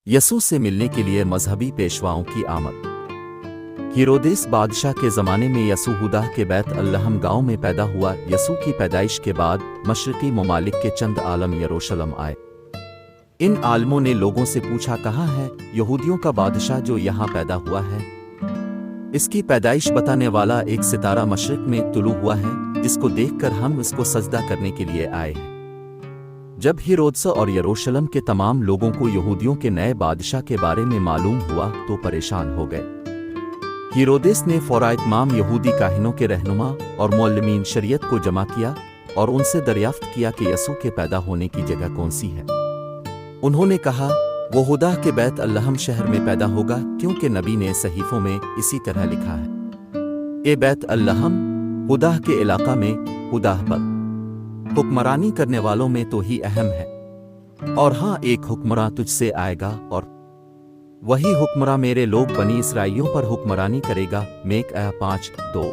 यसू से मिलने के लिए मजहबी पेशवाओं की आमद। हेरोदेस बादशाह के ज़माने में यसू हुदाह के बैत अल्लहम गांव में पैदा हुआ। यसू की पैदाइश के बाद मशरक़ी ममालिक के चंद आलम यरूशलेम आए। इन आलमों ने लोगों से पूछा, कहाँ है यहूदियों का बादशाह जो यहाँ पैदा हुआ है? इसकी पैदाइश बताने वाला एक सितारा मशरिक़ में तुलू हुआ है, जिसको देखकर हम इसको सजदा करने के लिए आए हैं। जब हेरोद्स और यरूशलेम के तमाम लोगों को यहूदियों के नए बादशाह के बारे में मालूम हुआ तो परेशान हो गए। हेरोदेस ने फौराए तमाम यहूदी काहिनों के रहनुमा और मुअल्लिमीन शरीयत को जमा किया और उनसे दरियाफ्त किया कि यसू के पैदा होने की जगह कौन सी है। उन्होंने कहा, वो हुदाह के बैत अल्लहम शहर में पैदा होगा, क्योंकि नबी ने सहीफों में इसी तरह लिखा है। ए बैत अल्लहम हुदाह के इलाका में हुदाह पर हुक्मरानी करने वालों में तो ही अहम है, और हाँ, एक हुक्मरान तुझसे आएगा और वही हुक्मरान मेरे लोग बनी इसराइलियों पर हुक्मरानी करेगा। मेक 5:2।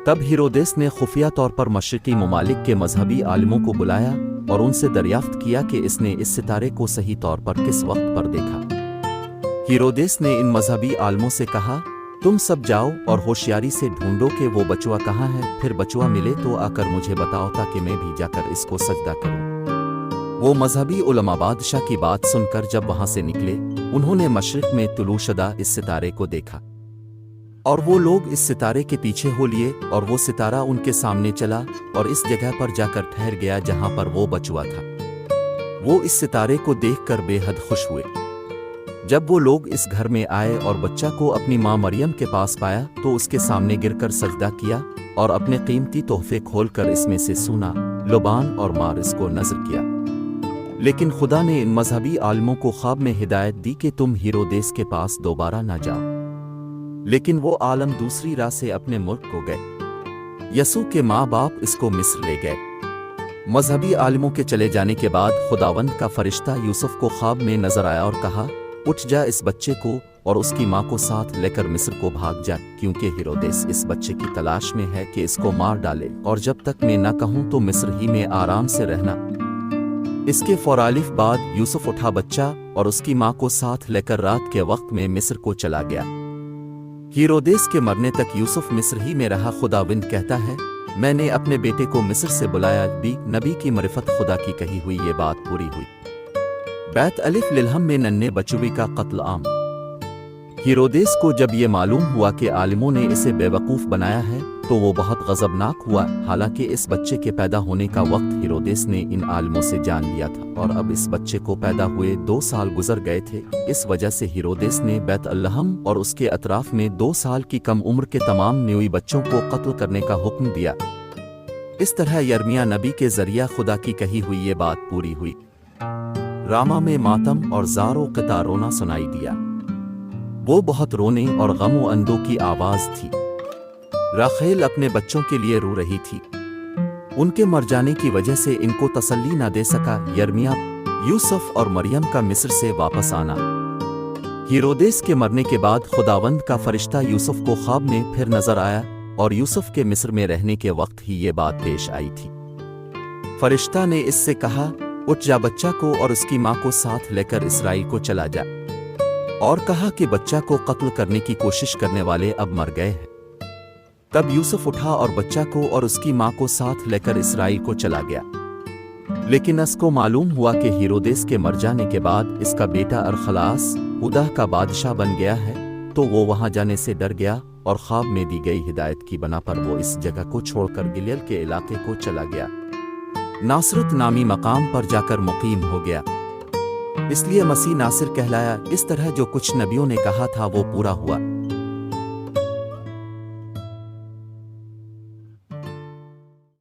तब हेरोदेस ने खुफिया तौर पर मशरिकी ममालिक के मजहबी आलिमों को बुलाया और उनसे दरियाफ्त किया कि इसने इस सितारे को सही तौर पर किस वक्त पर देखा। हेरोदेस ने इन मजहबी आलिमों से कहा, तुम सब जाओ और होशियारी से ढूंढो कि वो बचुआ कहाँ है। फिर बचुआ मिले तो आकर मुझे बताओ, ताकि मैं भी जाकर इसको सजदा करूं। वो मजहबी उलमा बादशाह की बात सुनकर जब वहां से निकले, उन्होंने मशरिक़ में तुलूशदा इस सितारे को देखा और वो लोग इस सितारे के पीछे हो लिए और वो सितारा उनके सामने चला और इस जगह पर जाकर ठहर गया जहां पर वो बचुआ था। वो इस सितारे को देखकर बेहद खुश हुए। जब वो लोग इस घर में आए और बच्चा को अपनी माँ मरियम के पास पाया तो उसके सामने गिरकर सजदा किया और अपने कीमती तोहफे खोलकर इसमें से सोना, लुबान और मारिस को नजर किया। लेकिन खुदा ने इन मजहबी आलिमों को ख्वाब में हिदायत दी कि तुम हेरोदेस के पास दोबारा ना जाओ। लेकिन वो आलम दूसरी राह से अपने मुल्क को गए। यसू के माँ बाप इसको मिस्र ले गए। मजहबी आलिमों के चले जाने के बाद खुदावंद का फरिश्ता यूसुफ को ख्वाब में नजर आया और कहा, उठ जा, इस बच्चे को और उसकी माँ को साथ लेकर मिस्र को भाग जा, क्योंकि हेरोदेस इस बच्चे की तलाश में है कि इसको मार डाले, और जब तक मैं न कहूँ तो मिस्र ही में आराम से रहना। इसके फौरालिफ बाद यूसुफ उठा बच्चा और उसकी माँ को साथ लेकर रात के वक्त में मिस्र को चला गया। हेरोदेस के मरने तक यूसुफ मिस्र ही में रहा। खुदाविंद कहता है, मैंने अपने बेटे को मिस्र से बुलाया। नबी की मरिफत खुदा की कही हुई ये बात पूरी हुई। बैत अलिफ लिलहम में नन्हे बचुए का कत्ल आम। हेरोदेस को जब ये मालूम हुआ कि आलिमों ने इसे बेवकूफ़ बनाया है तो वो बहुत गज़बनाक हुआ। हालांकि इस बच्चे के पैदा होने का वक्त हेरोदेस ने इन आलिमों से जान लिया था और अब इस बच्चे को पैदा हुए 2 साल गुजर गए थे। इस वजह से हेरोदेस ने बैत अल्लहम और उसके अतराफ में 2 साल की कम उम्र के तमाम न्यूई बच्चों को कत्ल करने का हुक्म दिया। इस तरह यर्मिया नबी के जरिया खुदा की कही हुई ये बात पूरी हुई। रामा में मातम और ज़ारो क़िता रोना सुनाई दिया। वो बहुत रोने और गम व अंदों की आवाज़ थी। राखेल अपने बच्चों के लिए रो रही थी। उनके मर जाने की वजह से इनको तसल्ली न दे सका। यर्मिया, यूसुफ और मरियम का मिस्र से वापस आना। हेरोदेस के मरने के बाद खुदावंद का फरिश्ता यूसुफ को ख्वाब में फिर नजर आया और यूसुफ के मिस्र में रहने के वक्त ही ये बात पेश आई थी। फरिश्ता ने इससे कहा, उठ जा, बच्चा को और उसकी माँ को साथ लेकर इसराइल को चला जा, और कहा कि बच्चा को कत्ल करने की कोशिश करने वाले अब मर गए हैं। तब यूसुफ उठा और बच्चा को और उसकी माँ को साथ लेकर इसराइल को चला गया। लेकिन उसको मालूम हुआ कि हेरोदेस के मर जाने के बाद इसका बेटा अरखलास हुदाह का बादशाह बन गया है, तो वो वहां जाने से डर गया और ख्वाब में दी गई हिदायत की बना पर वो इस जगह को छोड़कर गिलियल के इलाके को चला गया। नासरत नामी मकाम पर जाकर मुकीम हो गया। इसलिए मसीह नासिर कहलाया। इस तरह जो कुछ नबियों ने कहा था वो पूरा हुआ।